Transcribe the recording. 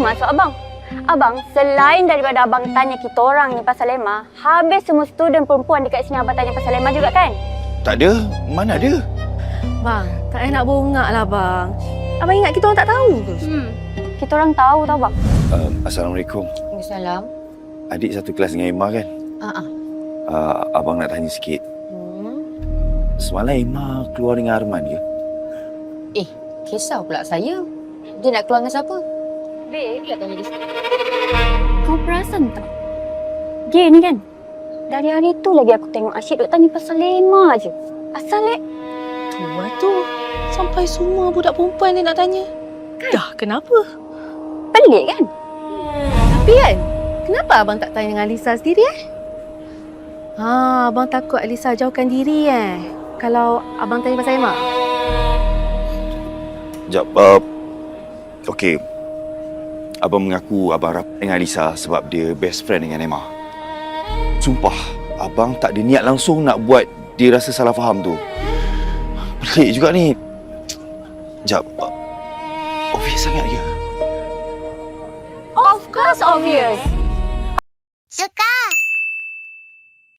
maksud abang? Abang, selain daripada abang tanya kita orang ni pasal Ema, habis semua student perempuan dekat sini abang tanya pasal Ema juga kan? Tak ada. Mana ada? Bang, tak payah nak bongak lah bang. Abang ingat kita orang tak tahu ke? Kita orang tahu tau bang. Assalamualaikum. Salam. Adik satu kelas dengan Emma kan? Abang nak tanya sikit. Semalam Emma keluar dengan Arman ke? Kisah pula saya. Dia nak keluar dengan siapa? Babe, kau perasan tak? Dia ni kan, dari hari tu lagi aku tengok Asyik duk tanya pasal Ema je. Asal Tu. Sampai semua budak perempuan dia nak tanya. Dah, kenapa? pelik kan? Tapi kan, kenapa abang tak tanya dengan Alisa sendiri abang takut Alisa jauhkan diri kalau abang tanya pasal Emma. Sekejap. Okey. Abang mengaku abang rapat dengan Alisa sebab dia best friend dengan Emma. Sumpah, abang tak ada niat langsung nak buat dia rasa salah faham tu. Pelik juga ni. Sekejap. Obvious sangat ke? Of course obvious. Suka